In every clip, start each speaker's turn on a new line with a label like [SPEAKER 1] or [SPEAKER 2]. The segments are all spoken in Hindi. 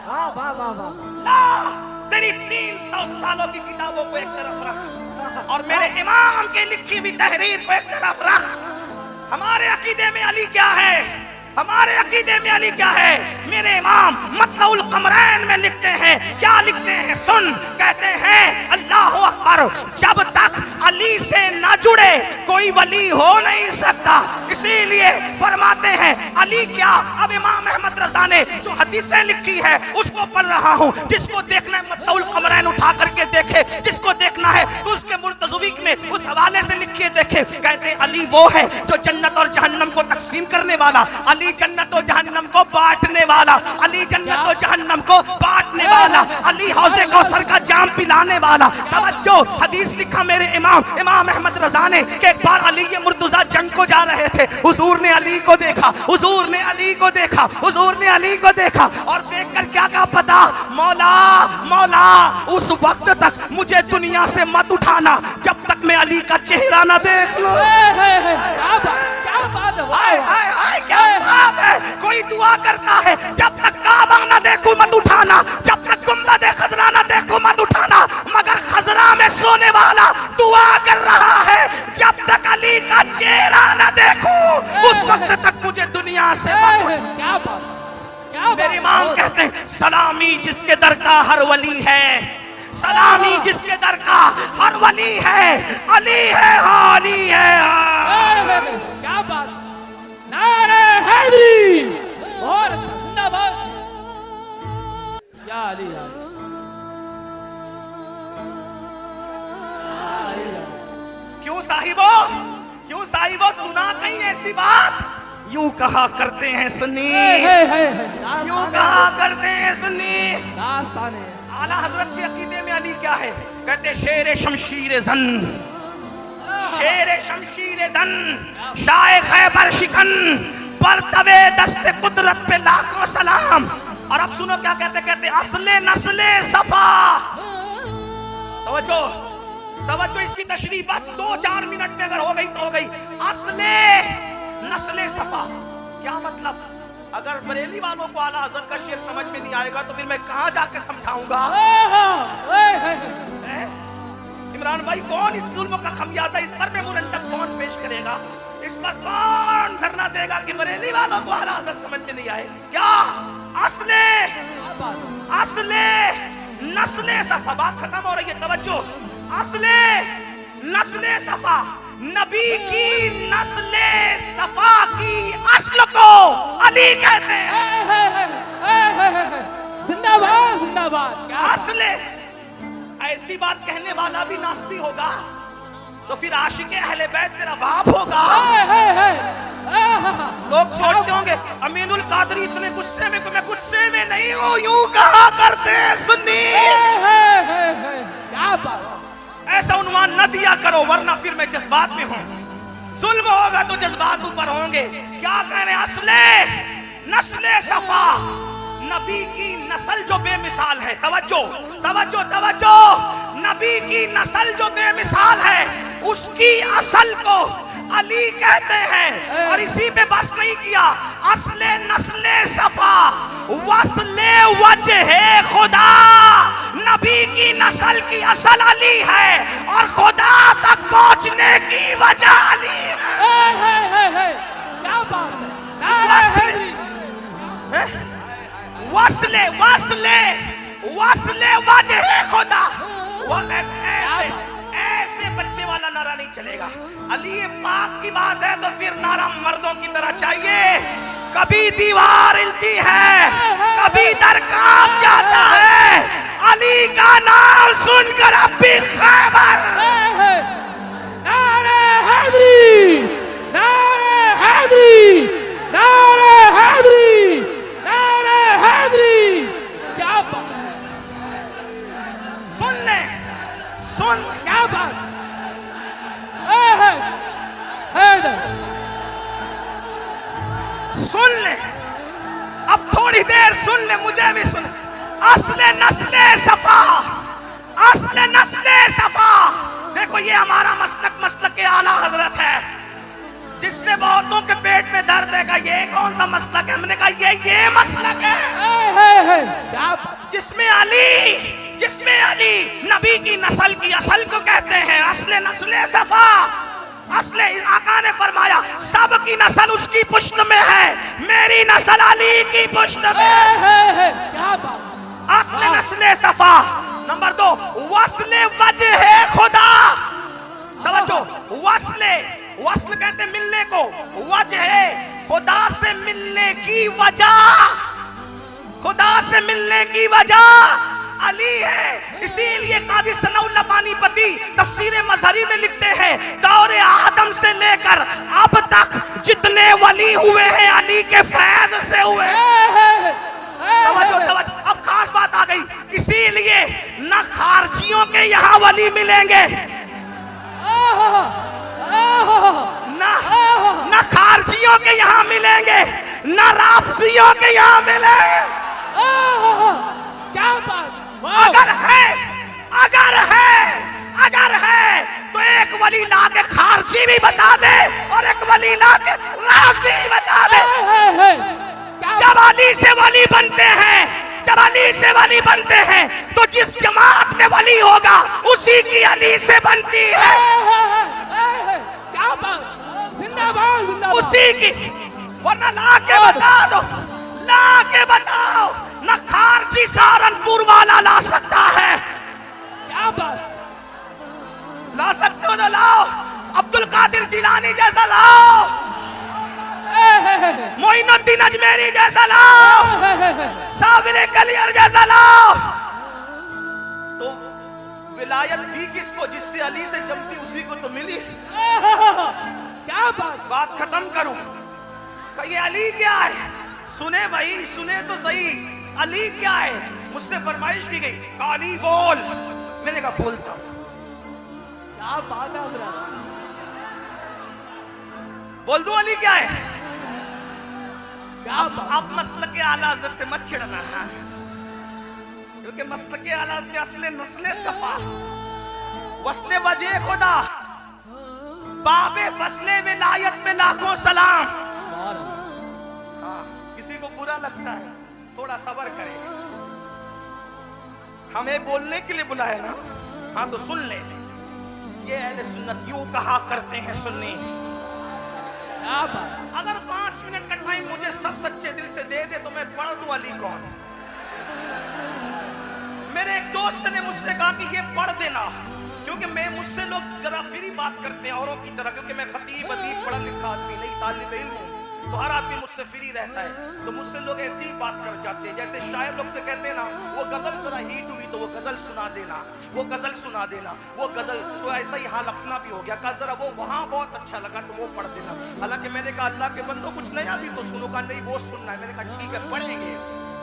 [SPEAKER 1] वाह वाह वाह वाह।
[SPEAKER 2] ला तेरी 300 सालों की किताबों को एक तरफ रख और मेरे इमाम के लिखी हुई तहरीर को एक तरफ रख। हमारे अकीदे में अली क्या है? हमारे अकीदे में अली क्या है? मेरे इमाम मतलउल कमरैन में लिखते हैं, क्या लिखते हैं सुन। कहते हैं अल्लाह अकबर, जब तक अली से ना जुड़े कोई वली हो नहीं सकता। इसीलिए फरमाते हैं अली क्या। अब इमाम अहमद रजा ने जो हदीसें लिखी है उसको पढ़ रहा हूँ। जिसको देखना है मतलउल कमरैन उठा करके देखे, जिसको देखना है तो उसके मुर्तज़वीक में उस हवाले से लिखिए देखे। कहते अली वो है जो जन्नत और जहन्नम को तकसीम करने वाला, अली जन्नत और जहन्नम को बांटने वाला, अली जन्नत और जहन्नम को बांटने वाला, अली हौज़े कौसर का जाम पिलाने वाला। तवज्जो, हदीस लिखा मेरे इमाम अहमद रजा ने कि एक बार अली ये मुर्तज़ा जंग को जा रहे थे। हुजूर ने अली को देखा, हुजूर ने अली को देखा, हुजूर ने अली को देखा और देखकर क्या कहा पता? मौला मौला उस वक्त तक मुझे दुनिया से मत उठाना जब तक मैं अली का चेहरा ना देख लूं।
[SPEAKER 1] क्या बात है?
[SPEAKER 2] हाय हाय हाय क्या बात है। कोई दुआ करता है जब तक काबा ना देखूं मत उठाना, जब तक गुंबद खजरा ना देखूं मत उठाना। मगर खजरा में सोने वाला दुआ कर रहा है जब तक अली का चेहरा ना देखूं उस वक्त तक मुझे दुनिया से मत उठाना।
[SPEAKER 1] क्या बात, क्या बात।
[SPEAKER 2] मेरे इमाम कहते हैं सलामी जिसके दर का हर वली है, सलामी जिसके दर का हर वली है, अली है हाँ अली है हाँ।
[SPEAKER 1] क्या बात। नारे हैदरी, बहुत अच्छा, जिंदाबाद। या अली या
[SPEAKER 2] क्यों साहिबो, क्यों साहिबो सुना कहीं ऐसी बात? यूं कहा करते हैं सुन्नी, यूं कहा करते हैं सुन्नी।
[SPEAKER 1] दास्ताने
[SPEAKER 2] आला हजरत के अकीदे में अली क्या है? कहते शेर शमशीर जन, शेर शमशीर जन, शाह खैबर शिकन, पर तवे दस्ते कुदरत पे लाखों सलाम। और अब सुनो क्या कहते, कहते असले नस्ले सफा। तवज्जो तवज्जो, इसकी तशरीह बस 2-4 मिनट में अगर हो गई तो हो गई। असले नस्ले सफा क्या मतलब? अगर बरेली वालों को आला हज़रत का शेर समझ में नहीं आएगा तो फिर मैं कहां जाके समझाऊंगा? इमरान भाई कौन इस जुल्म का खमियाजा इस पर में मुरंतब कौन पेश करेगा? इस पर कौन धरना देगा कि बरेली वालों को आला हज़रत समझ में नहीं आए? क्या असले असले नस्ले सफा, बात खत्म हो रही है। तवज्जो, असले नस्ले सफा, नबी की नस्ले सफा की असल को अली कहते हैं।
[SPEAKER 1] जिंदाबाद जिंदाबाद।
[SPEAKER 2] असले, ऐसी बात कहने वाला भी नास्बी होगा तो फिर आशिक अहले बैत तेरा बाप होगा। लोग सोचते होंगे अमीनुल कादरी इतने गुस्से में, तो मैं गुस्से में नहीं हूं, यूं कहा करते हैं सुन्नी।
[SPEAKER 1] क्या बात।
[SPEAKER 2] ऐसा उन्वान न दिया करो वरना फिर मैं जज्बात में हूं। जुल्म होगा तो जज्बात ऊपर होंगे। क्या कह रहे हैं? असले नस्ले सफा, नबी की नस्ल जो बेमिसाल है। तवज्जो तवज्जो तवज्जो, नबी की नस्ल जो बेमिसाल है उसकी असल को अली कहते हैं। और इसी पे बस नहीं किया, असले नस्ले सफा वसले वजहे खुदा, नबी की नस्ल की असल अली है और खुदा तक पहुंचने की वजह अली है।
[SPEAKER 1] क्या बात है।
[SPEAKER 2] वसले वसले वसले वजहे खुदा, वो ऐसे बच्चे वाला नारा नहीं चलेगा। अली पाक की बात है तो फिर नारा मर्दों की तरह चाहिए। कभी दीवार हिलती है, कभी दर कांप जाता है, अली का नाम सुनकर अब भी खैबर।
[SPEAKER 1] नारे हैदरी, नारे हैदरी, नारे हैदरी, नारे हैदरी। क्या बात है।
[SPEAKER 2] सुन ले, सुन।
[SPEAKER 1] क्या बात।
[SPEAKER 2] सुन ले, अब थोड़ी देर सुन ले, मुझे भी सुन। असले नस्ले सफा, असले नस्ले सफा। देखो ये हमारा मसलक के आला हजरत है। जिससे बहुतों के पेट में दर्द है। ये कौन सा मसलक है? हमने कहा ये मसलक है
[SPEAKER 1] क्या बात
[SPEAKER 2] जिसमें अली नबी की नस्ल की असल को कहते हैं असले नस्ले सफा। असले आका ने फरमाया सब की नस्ल उसकी पुश्त में है, मेरी नस्ल अली की पुश्त में है।
[SPEAKER 1] क्या बात।
[SPEAKER 2] असले नस्ले सफा। नंबर 2 वस्ले वजह है खुदा। तवज्जो, वस्ल कहते हैं मिलने को, वजह है खुदा से मिलने की वजह, खुदा से मिलने की वजह अली है। इसीलिए काजी सनाउल्लाह पानीपती तफसीर मजहरी में लिखते हैं दौरे आदम से लेकर अब तक जितने वली हुए हैं अली के फैज से हुए। तवज्जो, अब खास बात आ गई। इसीलिए न खारजियों के यहाँ वली मिलेंगे, न खारजियों के यहाँ मिलेंगे, न राफजियों के यहाँ मिलेंगे।
[SPEAKER 1] क्या बात।
[SPEAKER 2] अगर है तो एक वली ला के खारजी भी बता दे और एक वली ला के राफजी बता दे। जब अली से वली बनते हैं तो जिस जमात में वली होगा उसी की अली से बनती है।
[SPEAKER 1] क्या बात। जिंदाबाद जिंदाबाद।
[SPEAKER 2] उसी की, वरना ला के बताओ न खारजी सहारनपुर वाला ला सकता है।
[SPEAKER 1] क्या बात।
[SPEAKER 2] ला सकते हो तो लाओ, अब्दुल कादिर जिलानी जैसा लाओ, मोइनुद्दीन अजमेरी जैसा लाओ, साबिर कलियर जैसा लाओ। तो विलायत दी किसको? जिससे अली से जमती उसी को तो मिली।
[SPEAKER 1] क्या बात
[SPEAKER 2] खत्म करूं। ये अली क्या है? सुने भाई, सुने तो सही। अली क्या है? मुझसे फरमाइश की गई अली बोल। मैंने कहा बोलता हूं।
[SPEAKER 1] क्या बात है हज़रत।
[SPEAKER 2] बोल दूं अली क्या है?
[SPEAKER 1] क्या बात।
[SPEAKER 2] आप मसलक के आला हज़रत से मत छिड़ना है, क्योंकि मसलक के आला में असले नस्ले सफा, वस्ले वजह खुदा, बाबे फसले विलायत पे लाखों सलाम। हाँ, किसी को बुरा लगता है थोड़ा सब्र करे, हमें बोलने के लिए बुलाया ना। हाँ तो सुन ले, ये अहले सुन्नत यूं कहा करते हैं सुन्नी।
[SPEAKER 1] क्या बात।
[SPEAKER 2] अगर 5 मिनट का टाइम मुझे सब सच्चे दिल से दे दे तो मैं पढ़ दूं अली कौन। मेरे एक दोस्त ने मुझसे कहा कि ये पढ़ देना, क्योंकि मैं मुझसे लोग जरा फ्री बात करते हैं औरों की तरह, क्योंकि मैं खतीब अदीब पढ़ा लिखा आदमी नहीं, तालिब इल्म हूं, तो हर आदमी मुझसे फ्री रहता है। तो मुझसे लोग ऐसी ही बात कर जाते हैं, जैसे शायर लोग से कहते हैं ना, वो गजल जरा हिट हुई तो वो गजल सुना देना, वो गजल सुना देना, वो गजल। तो ऐसा ही हाल अपना भी हो गया। कहा जरा वो वहां बहुत अच्छा लगा तो वो पढ़ देना। हालांकि मैंने कहा अल्लाह के बंदो कुछ नया भी तो सुनो। का नहीं वो सुनना है। मैंने कहा ठीक है पढ़ेंगे।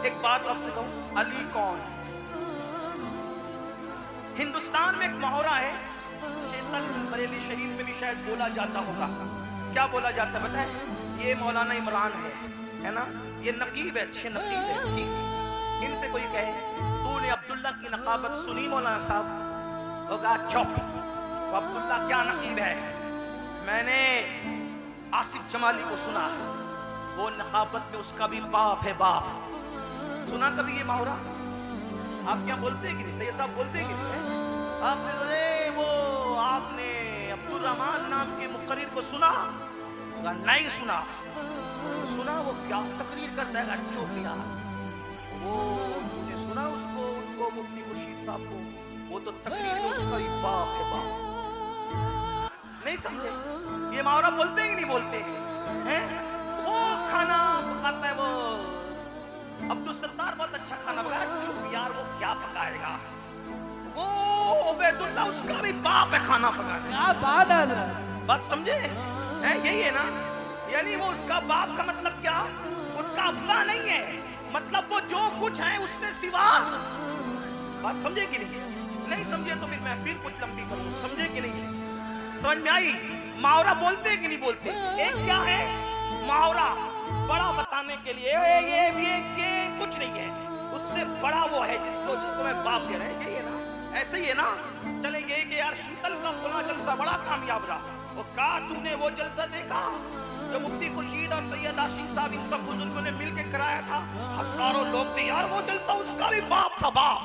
[SPEAKER 2] एक बात आपसे कहूं, अली कौन? हिंदुस्तान में एक मुहावरा है, शेतल बरेली शरीफ में भी शायद बोला जाता होगा। क्या बोला जाता है बताए? ये मौलाना इमरान है ना, ये नकीब है, अच्छे नकीब है, ठीक। इनसे कोई कहे तूने अब्दुल्ला की नकाबत सुनी मौलाना साहब? होगा चुप, वो अब्दुल्ला क्या नकीब है? मैंने आसिफ जमाली को सुना, वो नकाबत में उसका भी बाप है बाप। सुना कभी ये मुहावरा? आप क्या बोलते हैं कि नहीं? सैयद साहब बोलते हैं कि नहीं? आपने वो आपने अब्दुल रहमान नाम के मुकर्रिर को सुना? नहीं सुना। सुना वो क्या तकरीर करता है? चुप यार, वो तुमने सुना उसको, उनको मुफ्ती खुर्शीद साहब को? वो तो तकरीर में उसका ही बाप है बाप। नहीं समझे? ये मुहावरा बोलते हैं कि नहीं बोलते हैं? वो खाना पकाता है वो अब्दुल सत्तार, बहुत अच्छा खाना पकाया। चुप यार, वो क्या पकाएगा? वो उबैदुल्ला उसका भी बाप है खाना पकाने।
[SPEAKER 1] क्या बात है।
[SPEAKER 2] बात समझे? यही है ना, यानी वो उसका बाप का मतलब क्या? उसका अब्बा नहीं है, मतलब वो जो कुछ है उससे सिवा। बात समझे कि नहीं? नहीं समझे तो फिर मैं फिर कुछ लंबी करूं। समझे कि नहीं? समझ में आई? मुहावरा बोलते हैं कि नहीं बोलते? एक क्या है मुहावरा, बड़ा बताने के लिए ये कुछ नहीं है, उससे बड़ा वो है जिसको मैं बाप कह रहे हैं। यही है ना, ऐसे ही है ना। चले ये कि यार शीतल का फला जलसा बड़ा कामयाब रहा, वो का तूने वो जलसा देखा जो मुफ्ती खुर्शीद और सैयद आशिक साहब इन सब बुजुर्गों ने मिलकर कराया था? हजारों लोग थे यार, वो जलसा उसका भी बाप था, बाप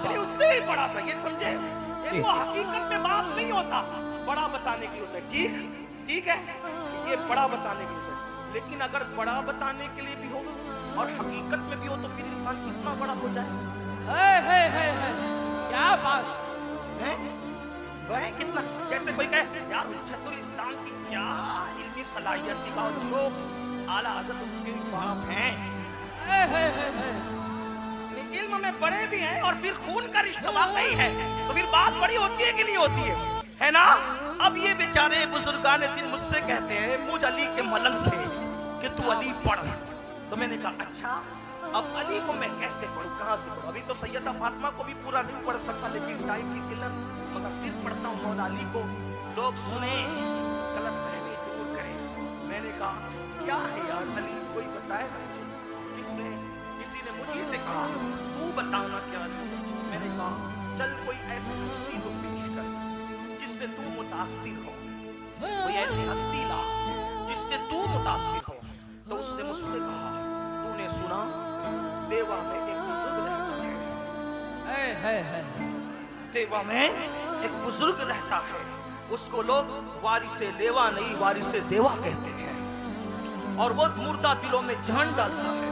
[SPEAKER 2] यानी उससे ही बड़ा था, ये समझे? यानी वो हकीकत में बाप नहीं होता, बड़ा बताने के लिए होता है। ठीक है, ये बड़ा बताने के लिए होता है, लेकिन अगर बड़ा बताने के लिए भी हो और हकीकत में भी हो तो फिर इंसान कितना बड़ा हो जाए।
[SPEAKER 1] क्या बात
[SPEAKER 2] है? वह कितना, जैसे कोई कहे यार हुज्जतुल इस्लाम की क्या इल्मी सलाहियत थी, जो आला हज़रत उसके बाप हैं, इल्म में बड़े भी हैं और फिर खून का रिश्ता वाकई है, तो फिर बात बड़ी होती है कि नहीं होती है ना? अब ये बेचारे बुजुर्गान दिन मुझसे कहते हैं मुझ अली के मलंग से कि तू अली पढ़, तो मैंने कहा अच्छा अब अली को मैं कैसे पढ़ूं, कहां से पढ़ूं? अभी तो सैयदा फातिमा को भी पूरा नहीं पढ़ सकता, लेकिन टाइम की किल्लत, मगर फिर पढ़ता हूं मौला अली को, लोग सुने, गलत फहमी दूर करें। मैंने कहा क्या है यार अली, कोई बताए मुझे? किसी ने मुझे से कहा तू बताना क्या अली? मैंने कहा चल कोई ऐसी हस्ती को पेश कर जिससे तू मुतासिर हो, कोई ऐसी हस्ती ला जिससे तू मुतासिर हो। तो उसने मुझसे कहा तूने सुना देवा में एक बुजुर्ग रहता है, देवा में एक बुजुर्ग रहता है, उसको लोग वारिसे लेवा नहीं वारिसे देवा कहते हैं, और वो मुर्दा दिलों में जान डालता है,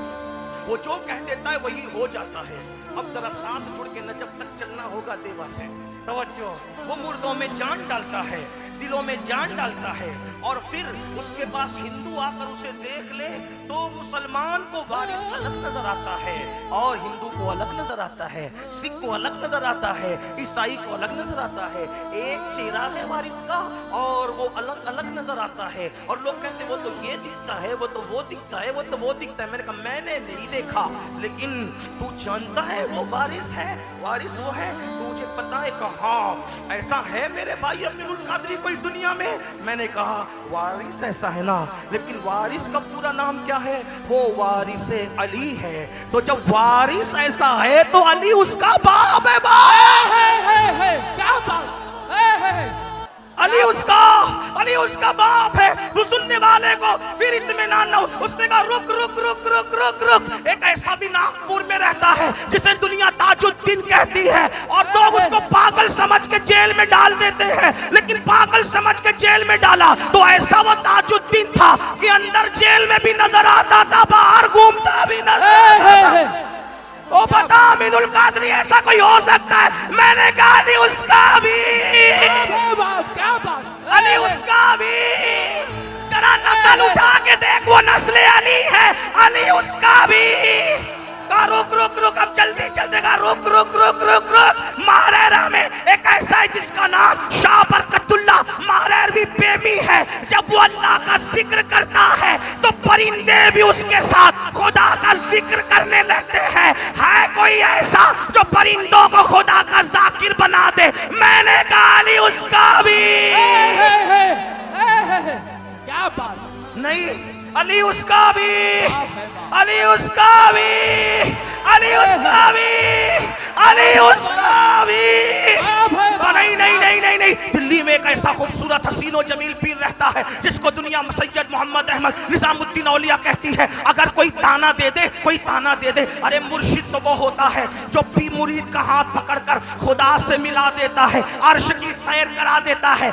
[SPEAKER 2] वो जो कह देता है वही हो जाता है। अब जरा साथ जुड़ के नजफ तक चलना होगा देवा से, तवज्जो। वो मुर्दों में जान डालता है, दिलों में जान डालता है, और फिर उसके पास हिंदू आकर उसे देख ले तो मुसलमान को वारिस अलग नजर आता है और हिंदू को अलग नजर आता है, सिख को अलग नजर आता है, ईसाई को अलग नजर आता है। एक चेहरा है वारिस का और वो अलग अलग नजर आता है, और लोग कहते हैं वो तो ये दिखता है, वो तो वो दिखता है, वो तो वो दिखता है। मैंने कहा मैंने नहीं देखा, लेकिन तू जानता है वो वारिस है, वारिस वो है, तुझे पता है? कहा ऐसा है मेरे भाई अमीरुल कादरी कोई दुनिया में? मैंने कहा वारिस ऐसा है ना, लेकिन वारिस का पूरा नाम क्या है? वो वारिस अली है। तो जब वारिस ऐसा है तो अली उसका बाप है, बाप
[SPEAKER 1] है क्या बात
[SPEAKER 2] अली उसका बाप है। वो सुनने वाले को फिर इत्मीनान ना हो, उसने कहा रुक रुक रुक रुक रुक रुक, एक ऐसा भी नागपुर में रहता है जिसे दुनिया ताजुद्दीन कहती है, और लोग उसको पागल समझ के जेल में डाल देते हैं, लेकिन पागल समझ के जेल में डाला तो ऐसा वो ताजुद्दीन था कि अंदर जेल में भी नजर आता था, बाहर घूमता भी नजर आता था। ओ बता अमीरुल कादरी ऐसा कोई हो सकता है? मैंने कहा अली उसका भी,
[SPEAKER 1] क्या बात,
[SPEAKER 2] अली उसका भी, जरा नस्ल उठा के देख वो नस्ल अली है, अली उसका भी। का रुक रुक रुक, अब जल्दी चलते का रुक रुक रुक रुक रुक। मारेरा में एक ऐसा है जिसका नाम शाह बरकतुल्लाह मारेरवी प्रेमी है। जब वो अल्लाह का जिक्र करता है तो परिंदे भी उसके साथ खुदा का जिक्र करने लगते हैं। है कोई ऐसा जो परिंदों को खुदा का जाकिर बना दे? मैंने कहा अली उसका भी।
[SPEAKER 1] क्या बात,
[SPEAKER 2] नहीं अली उसका भी, अली उसका भी, अली उसका भी, अली उसका भी। नहीं नहीं नहीं नहीं नहीं, दिल्ली में एक ऐसा खूबसूरत हसीनो जमील पीर रहता है जिसको दुनिया सैयद मोहम्मद अहमद निजामुद्दीन औलिया कहती है। अगर कोई ताना दे दे, कोई ताना दे दे, अरे मुर्शिद तो वो होता है जो पी मुरीद का हाथ पकड़कर खुदा से मिला देता है, अर्श की सैर करा देता है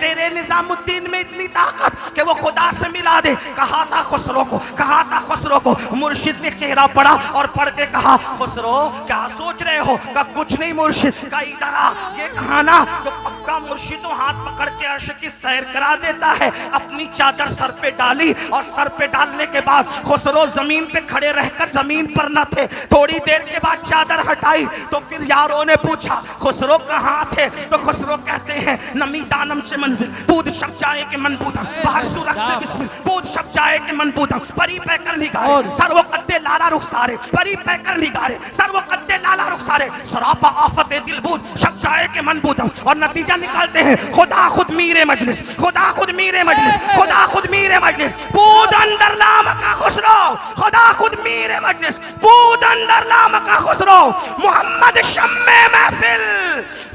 [SPEAKER 2] तेरे निजामुद्दीन में इतनी ताकत कि वो खुदा से मिला दे। कहा था खुसरो को, कहा था खुसरो को, मुर्शिद ने चेहरा पढ़ा और पढ़ के कहा खुसरो क्या सोच रहे हो? का कुछ नहीं मुर्शिद का, इधर आ, ये कहाना जो पक्का मुर्शिदों हाथ पकड़ के अर्श की सैर करा देता है। अपनी चादर सर पे डाली और सर पे डालने के बाद खुसरो जमीन पे खड़े रहकर जमीन पर न थे। थोड़ी देर के बाद चादर हटाई तो फिर यारों ने पूछा खुसरो कहाँ थे? तो खुसरो कहते हैं नमी दानम से मंजिल पूद शब जाए के मन पूतम, बाहर सुरख से बिस्मिल पूद शब जाए के मन पूतम, परी पैकर निगारे सर्वो कद्दे लाला रुखसारे, परी पैकर निगारे सर्वो कद्दे लाला रुखसारे, सरापा आफत दिल बूद शब जाए के मन पूतम। और नतीजा निकालते हैं खुदा खुद मीरे मजलिस, खुदा खुद मीरे मजलिस, खुदा खुद मीरे मजलिस, पूद अंदर लाम का खुसरो, खुदा खुद मीरे मजलिस, पूद अंदर लाम का खुसरो, मोहम्मद शम्मे महफिल।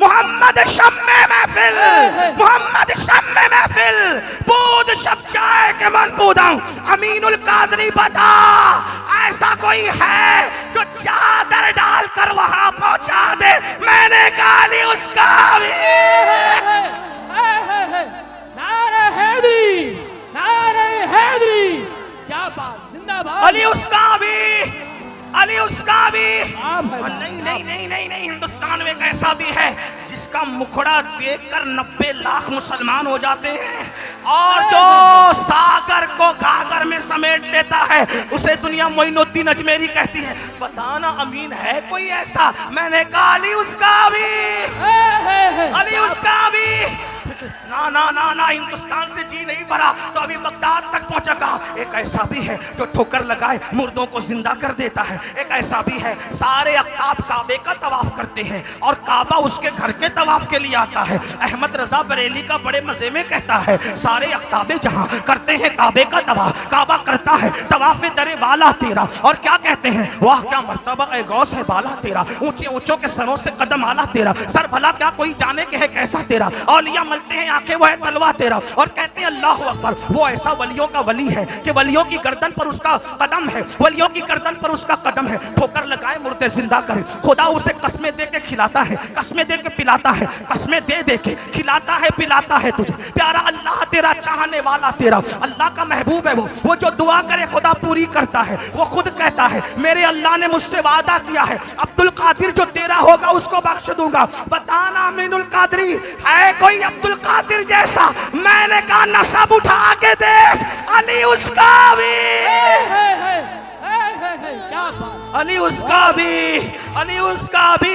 [SPEAKER 2] मोहम्मद शम्मे महफिल, मोहम्मद शम्मे महफिल, बूद शब जाए के मन बूदाऊं। अमीनुल कादरी बता, ऐसा कोई है जो चादर डालकर वहां पहुंचा दे? मैंने कहा ली उसका भी।
[SPEAKER 1] नारे हैदरी, नारे हैदरी, क्या बात, जिंदाबाद।
[SPEAKER 2] अली उसका भी, अली उसका भी।
[SPEAKER 1] भाई,
[SPEAKER 2] नहीं नहीं नहीं नहीं नहीं, हिंदुस्तान में एक ऐसा भी है जिसका मुखड़ा देखकर 90 लाख मुसलमान हो जाते हैं, और जो सागर को गागर में समेट लेता है उसे दुनिया मोइनुद्दीन अजमेरी कहती है। बताना अमीन है कोई ऐसा? मैंने कहा अली उसका भी, अली उसका भी। ना ना ना ना, हिंदुस्तान से जी नहीं भरा तो अभी बगदाद तक पहुंचेगा। एक ऐसा भी है जो ठोकर लगाए मुर्दों को जिंदा कर देता है। एक ऐसा भी है, सारे अख्ताब काबे का तवाफ करते हैं और काबा उसके घर के तवाफ के लिए आता है। अहमद रजा बरेली का बड़े मजे में कहता है, सारे अख्ताबे जहां करते हैं काबे का तवाफ, काबा करता है तवाफ दरे वाला तेरा। और क्या कहते हैं, वाह क्या मर्तबा ए गौस है बाला तेरा, ऊंचे ऊंचों के सरों से कदम आला तेरा, सर भला क्या कोई जाने के है कैसा तेरा, औलिया मलते हैं आंखें वो है तलवा तेरा। और कहते हैं अल्लाह अकबर, वो ऐसा वलियों का वली है कि वलियों की गर्दन पर उसका कदम है, वलियों की गर्दन पर उसका कदम है। ठोकर लगाए मुर्दे जिंदा करे, खुदा उसे कस्में दे के खिलाता है, कस्में दे के पिलाता है, कस्में दे दे के खिलाता है पिलाता है तुझे। प्यारा अल्लाह तेरा, चाहने वाला तेरा, अल्लाह का महबूब है वो जो दुआ करे खुदा पूरी करता है। वो खुद कहता है मेरे अल्लाह ने मुझसे वादा किया है अब्दुल कादिर जो तेरा होगा उसको बख्श दूंगा। बताना अमीनुल कादरी है कोई अब्दुल कादिर जैसा? मैंने कहा नसब उठा के देख, अली उसका भी,
[SPEAKER 1] क्या बात,
[SPEAKER 2] अली उसका भी, अली उसका भी,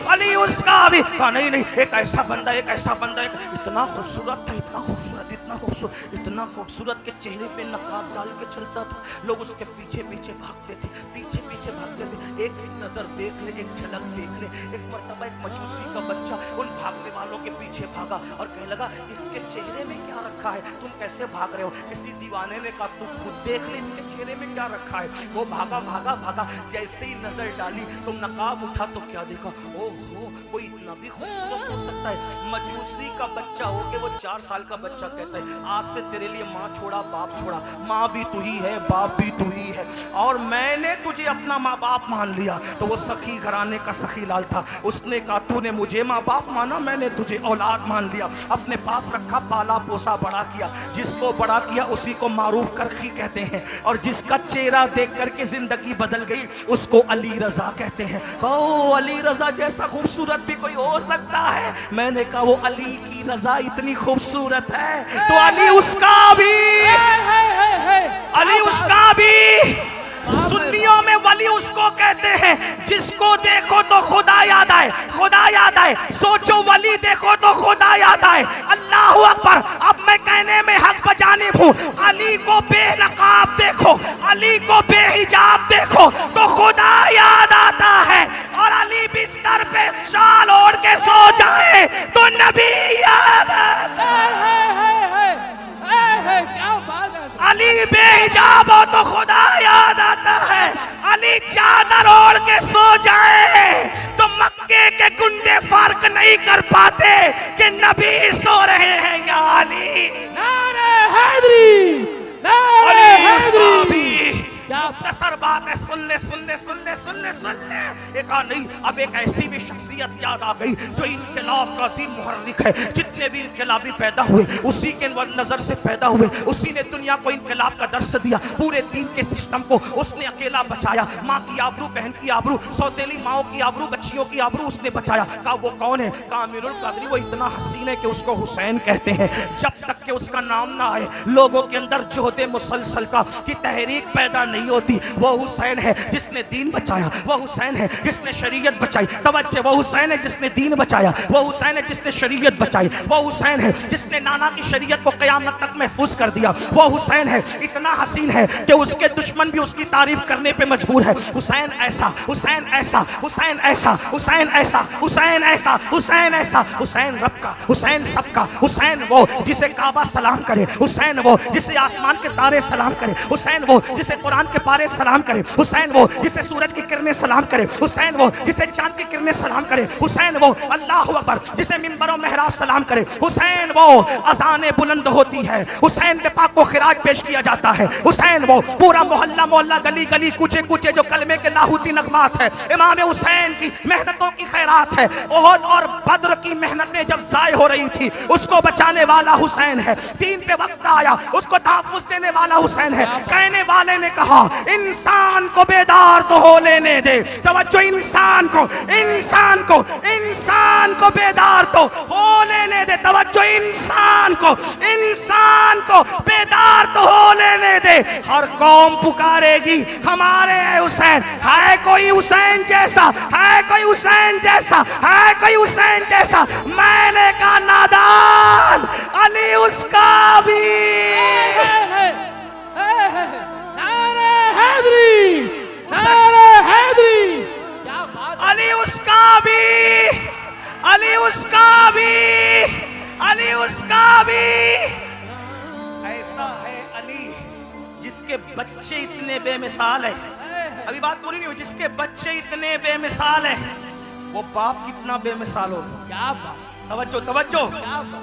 [SPEAKER 2] अली उसका भी। नहीं नहीं, एक ऐसा बंदा, एक ऐसा बंदा, इतना खूबसूरत था, इतना खूबसूरत, इतना खूबसूरत, इतना खूबसूरत के चेहरे पे नकाब डाल के चलता था। लोग उसके पीछे पीछे भागते थे, पीछे पीछे भागते थे। एक नजर देख ले, एक झलक देख ले। एक मर्तबा एक मजूसी का बच्चा उन भागने वालों के पीछे भागा और कहने लगा इसके चेहरे में क्या रखा है, तुम कैसे भाग रहे हो? किसी दीवाने ने कहा तू खुद देख ले इसके चेहरे में क्या रखा है। वो भागा भागा भागा, जैसे ही नजर डाली तो नकाब उठा तो क्या देखा, ओहो कोई इतना भी खूबसूरत हो सकता है। मजूसी का बच्चा हो के वो 4 साल का बच्चा कहता है आज से तेरे लिए माँ छोड़ा बाप छोड़ा, माँ भी तू ही है बाप भी तू ही है, और मैंने तुझे अपना माँ बाप मान लिया। तो वो सखी घराने का सखी लाल था, उसने कहा तूने मुझे माँ बाप माना, मैंने तुझे औलाद मान लिया, अपने पास रखा, पाला पोसा बड़ा किया। जिसको बड़ा किया उसी को मारूफ करखी कहते हैं, और जिसका चेहरा देख करके जिंदगी बदल गई उसको अली रजा कहते हैं। ओ अली रजा जैसा खूबसूरत भी कोई हो सकता है? मैंने कहा वो अली की रजा इतनी खूबसूरत है तो अली उसका भी, अली उसका भी। सुन्नियों में वली उसको कहते हैं जिसको देखो तो खुदा याद आए, खुदा याद आए। सोचो वली देखो तो खुदा याद आए। अल्लाह अकबर। अब मैं कहने में हक बजानिब हूँ, अली को बेनकाब देखो, अली को बेहिजाब देखो तो खुदा याद आता है, और अली बिस्तर पे शाल ओढ़ के सो जाए तो नबी याद आता है।
[SPEAKER 1] क्या बात है।
[SPEAKER 2] अली बेहिजाब हो तो खुदा याद आता है, अली चादर ओढ़ के सो जाए तो मक्के के गुंडे फर्क नहीं कर पाते कि नबी सो रहे हैं या अली।
[SPEAKER 1] नारे हैदरी, नारे हैदरी।
[SPEAKER 2] मुख्तसर बात है, सुन ले सुन ले सुन ले सुन ले सुन ले। एक नहीं, अब एक ऐसी भी शख्सियत याद आ गई जो इनकलाब का अजीम मुहर्रिक है। जितने भी इनकलाबी पैदा हुए उसी के नजर से पैदा हुए, उसी ने दुनिया को इनकलाब का दर्स दिया, पूरे दीन के सिस्टम को उसने अकेला बचाया। माँ की आबरू, बहन की आबरू, सौतेली माओ की आबरू, बच्चियों की आबरू उसने बचाया। कहा वो कौन है? कहा अमीरुल कादरी, वो इतना हसीन है कि उसको हुसैन कहते हैं। जब तक कि उसका नाम ना आए लोगों के अंदर जोहदे मुसलसल का की तहरीक पैदा नहीं होती। वो हुसैन है जिसने दीन बचाया, वो हुसैन है जिसने शरीयत बचाई। तवज्जो, वो हुसैन है जिसने दीन बचाया, वो हुसैन है जिसने शरीयत बचाई, वो हुसैन है जिसने नाना की शरीयत को क़यामत तक महफूज कर दिया। वो हुसैन है इतना हसीन है कि उसके दुश्मन भी उसकी तारीफ करने पे मजबूर है। हुसैन ऐसा, हुसैन ऐसा, हुसैन ऐसा, हुसैन ऐसा, हुसैन ऐसा, हुसैन ऐसा, हुसैन रब का, हुसैन सबका, हुसैन वो जिसे काबा सलाम करे, हुसैन वो जिसे आसमान के तारे सलाम करे, हुसैन वो जिसे कुरान के पारे सलाम करे, हुसैन वो जिसे सूरज की किरणें सलाम करे, हुसैन वो जिसे चांद की किरणें सलाम करे, हुसैन वो अल्लाह अकबर जिसे मिंबर और मेहराब सलाम करे, हुसैन वो अज़ानें बुलंद होती है, हुसैन पे पाक को खिराज पेश किया जाता है, हुसैन वो पूरा मोहल्ला मोहल्ला गली गली कूचे कूचे जो कलमे के लाहूती नगमात है, इमाम हुसैन की मेहनतों की खैरात है। ओहद और बद्र की मेहनतें जब जाय हो रही थी उसको बचाने वाला हुसैन है, दीन पे वक्त आया उसको तहफ्फुज़ देने वाला हुसैन है। कहने वाले ने कहा इंसान को बेदार तो हो लेने दे, तवज्जो, इंसान को बेदार तो हो लेने दे, तवज्जो, इंसान को बेदार तो हो लेने दे। हर कौम पुकारेगी हमारे हुसैन, है कोई हुसैन जैसा, है कोई हुसैन जैसा, है कोई हुसैन जैसा। मैंने कहा नादान, अली उसका भी।
[SPEAKER 1] नारे हैदरी, नारे हैदरी, क्या बात,
[SPEAKER 2] अली उसका भी, अली उसका भी, अली उसका भी। ऐसा है अली जिसके बच्चे इतने बेमिसाल है, अभी बात पूरी नहीं हुई, जिसके बच्चे इतने बेमिसाल है वो बाप कितना बेमिसाल हो।
[SPEAKER 1] क्या बात,
[SPEAKER 2] तवज्जो तवज्जो,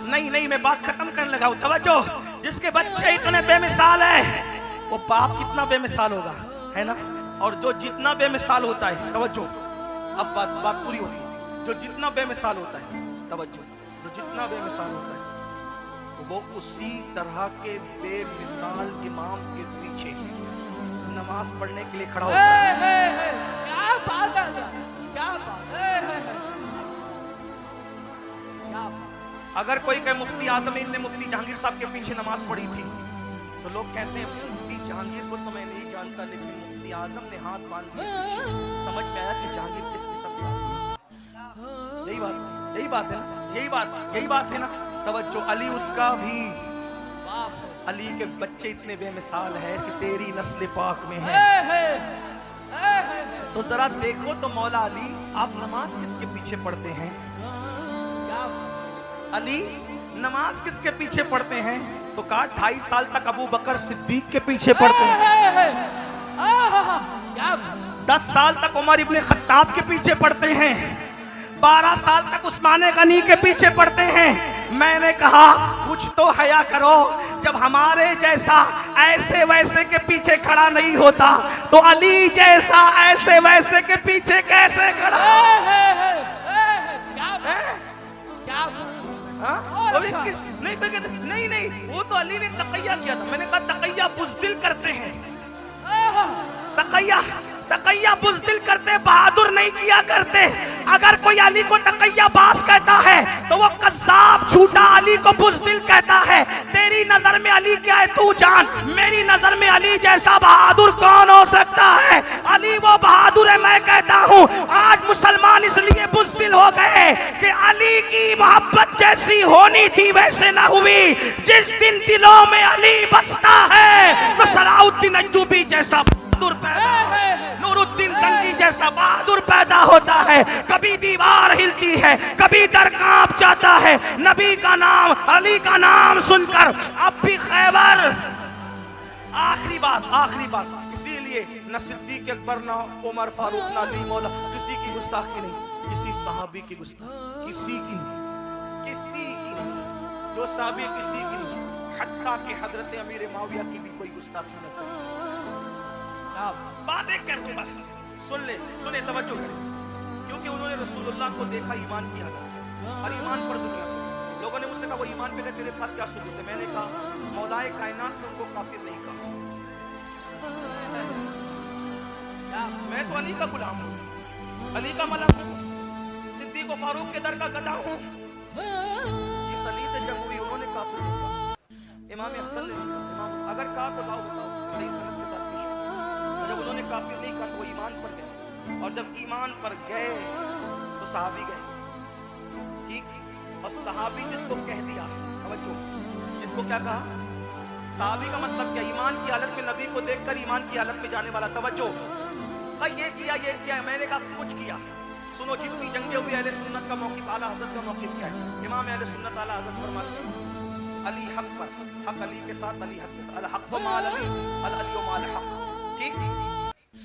[SPEAKER 2] नहीं मैं बात खत्म करने लगा हूं, तवज्जो। जिसके बच्चे इतने बेमिसाल है वो बाप कितना बेमिसाल होगा, है ना। और जो जितना बेमिसाल होता है, तवज्जो, अब बात पूरी होती है, जो जितना बेमिसाल होता है, तवज्जो, जो जितना बेमिसाल होता है वो उसी तरह के बेमिसाल इमाम के पीछे नमाज पढ़ने के लिए खड़ा होता है।
[SPEAKER 1] क्या बात है, क्या बात है, क्या बात।
[SPEAKER 2] अगर कोई कहे मुफ्ती आजम ने मुफ्ती जहांगीर साहब के पीछे नमाज पढ़ी थी तो लोग कहते हैं मुफ्ती जहांगीर को तो मैं नहीं जानता, लेकिन मुफ्ती आजम ने हाथ बांध दिए, समझ में आया कि जहांगीर किस किस्म का। यही बात है ना, यही बात है ना। तवज्जो, अली उसका भी, अली के बच्चे इतने बेमिसाल है कि तेरी नस्ल पाक में है। तो जरा देखो तो मौला अली, आप नमाज किसके पीछे पढ़ते हैं? अली नमाज किसके पीछे पढ़ते हैं? तो कहा 2.5 साल तक अबू बकर सिद्दीक के पीछे पढ़ते हैं, 10 साल तक उमर इब्ने खत्ताब के पीछे पढ़ते हैं, 12 साल तक उस्मान गनी के पीछे पढ़ते हैं। मैंने कहा कुछ तो हया करो, जब हमारे जैसा ऐसे वैसे के पीछे खड़ा नहीं होता तो अली जैसा ऐसे वैसे के पीछे कैसे खड़ा? नहीं, वो तो अली ने तकैया किया था। मैंने कहा तकैया बुज़दिल करते हैं, तकैया बुज़दिल करते, बहादुर नहीं किया करते। अगर कोई अली को तकैया बास कहता है तो वो कज़्ज़ाब, झूठा अली को बुज़दिल कहता है। तेरी नजर में अली क्या है तू जान, मेरी नजर में अली जैसा बहादुर कौन हो सकता है? अली वो बहादुर है। मैं कहता हूँ आज मुसलमान इसलिए बुज़दिल हो गए कि अली की मोहब्बत जैसी होनी थी वैसे ना हुई। जिस दिन दिलों में अली बसता है तो सलाउद्दीन अय्यूबी जैसा बहादुर पैदा, नूरुद्दीन जंगी जैसा बहादुर पैदा होता है। कभी दीवार हिलती है, कभी दर कांप जाता है। नबी का नाम, अली का नाम सुनकर अब भी खैबर। आखिरी बात, इसीलिए न सिद्दीक अकबर, न उमर फारूक, न अली मौला, किसी की गुस्ताखी नहीं, किसी सहाबी की गुस्ताखी, किसी की नहीं, जो सहाबी किसी की नहीं, हत्ता कि हजरत अमीर माविया की भी कोई गुस्ताखी न करे। बातें कर दूं बस, सुने तवज्जो करें, क्योंकि उन्होंने रसूलुल्लाह को देखा ईमान की हालत और ईमान पर दुनिया से। लोगों ने मुझसे कहा वो ईमान पे गए, तेरे पास क्या सबूत है? मैंने कहा मौलाए कायनात ने उनको काफिर नहीं कहा। मैं तो अली का गुलाम हूँ, अली का मलक हूँ, सिद्दीक और फारूक के दर का गधा हूँ। जिस अली से जंग हुई उन्होंने काफिर नहीं कहा। इमाम हसन ने अगर कहा तो लाओ बताओ सही सनद के साथ पेश करो। जब उन्होंने काफिर नहीं कहा तो वो ईमान पर गए, और जब ईमान पर गए तो सहाबी गए, ठीक। और सहाबी जिसको कह दिया, जिसको क्या कहा? सहाबी का मतलब क्या? ईमान की हालत में नबी को देखकर ईमान की हालत में जाने वाला। तवज्जो, ये किया, मैंने कहा कुछ किया। सुनो, जितनी जंगे हुई अहले सुन्नत का मौक़िफ़, आला हज़रत का मौक़िफ़ क्या है? इमाम अहले सुन्नत आला हज़रत फरमाते हैं अली हक पर, हक अली के साथ, अली हक के साथ, अल हक माल अली, अल अली माल हक, ठीक।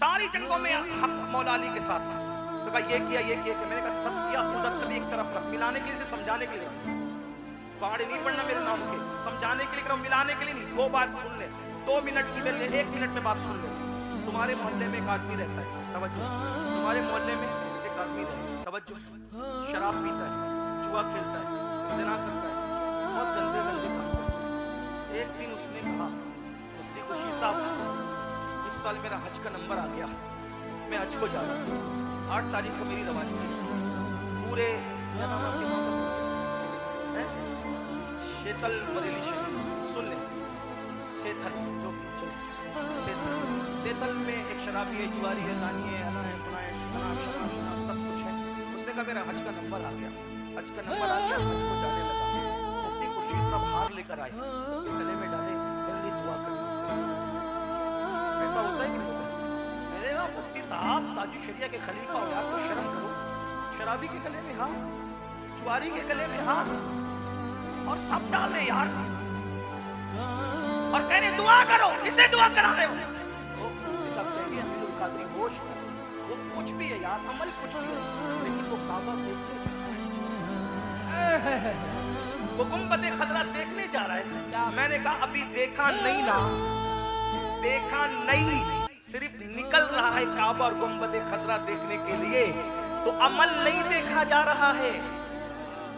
[SPEAKER 2] सारी जंगों में हक मौला अली के साथ था। तो कहा ये किया मैंने कहा सब किया, उधर कभी एक तरफ रख, मिलाने के लिए, सिर्फ समझाने के लिए। पहाड़े नहीं पढ़ना मेरे नाम के, समझाने के लिए करो, मिलाने के लिए नहीं। दो बात सुन ले, 2 मिनट की बेल, 1 मिनट में बात सुन ले। तुम्हारे मोहल्ले में एक आदमी रहता है, तवज्जो, तुम्हारे मोहल्ले में एक आदमी रहता है, तवज्जो, शराब पीता है, जुआ खेलता है, ज़िना करता है, बहुत गंदे गंदे काम करता है। एक दिन उसने कहा, मुफ्ती खुशी साहब, इस साल मेरा हज का नंबर आ गया, मैं हज को जा रहा हूँ, 8 तारीख को मेरी रवानगी है। पूरे क्या नाम है आपके वहाँ का? शेतल बरेली शरीफ, सुन ले, शेतल जो शेतल में एक शराबी है, जुआरी है, नानी है, अना है, फला है, शराब सब कुछ है। उसने कहा मेरा हज का नंबर आ गया, हज का नंबर आ गया, हज को जाने लगा। मुफ्ती खुर्शीद साहब हार लेकर आए, उसके गले में डाले, जल्दी दुआ करना। ऐसा होता है कि नहीं होता? मैंने कहा मुफ्ती साहब ताजु शरिया के खलीफा हो यार, कुछ शर्म करो। शराबी के गले में हाथ, जुआरी के गले में हाथ, और सब डाल रहे यार, और कह रहे दुआ करो, इसे दुआ करा रहे हो। होश, वो कुछ भी है यार, अमल कुछ भी है, लेकिन वो काबा देखने वो गुंबद खजरा देखने जा रहा है। मैंने कहा अभी देखा नहीं ना, देखा नहीं, सिर्फ निकल रहा है काबा और गुंबद खजरा देखने के लिए, तो अमल नहीं देखा जा रहा है।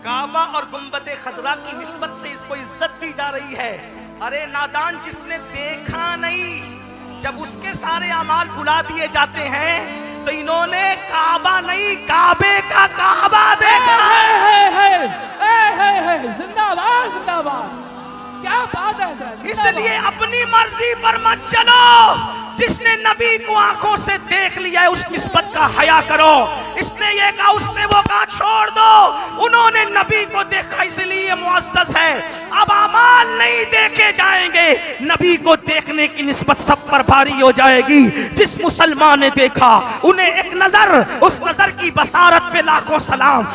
[SPEAKER 2] काबा और गुंबद खजरा की निस्बत से इसको इज्जत दी जा रही है। अरे नादान, जिसने देखा नहीं, जब उसके सारे अमाल भुला दिए जाते हैं, तो इन्होंने काबा नहीं, काबे का काबा देखा
[SPEAKER 1] है। जिंदाबाद जिंदाबाद, क्या बात है।
[SPEAKER 2] इसलिए अपनी मर्जी पर मत चलो, जिसने नबी को आंखों से देख लिया है उस निस्बत का हया करो। इसने ये कहा, उसने वो कहा, छोड़ दो। उन्होंने नबी को देखा इसलिए मुअज़्ज़ज़ है। अब अमाल नहीं देखे जाएंगे, नबी को देखने की निस्बत सब पर भारी हो जाएगी। जिस मुसलमान ने देखा, उन्हें एक नजर, उस नजर की बसारत पे लाखों सलाम।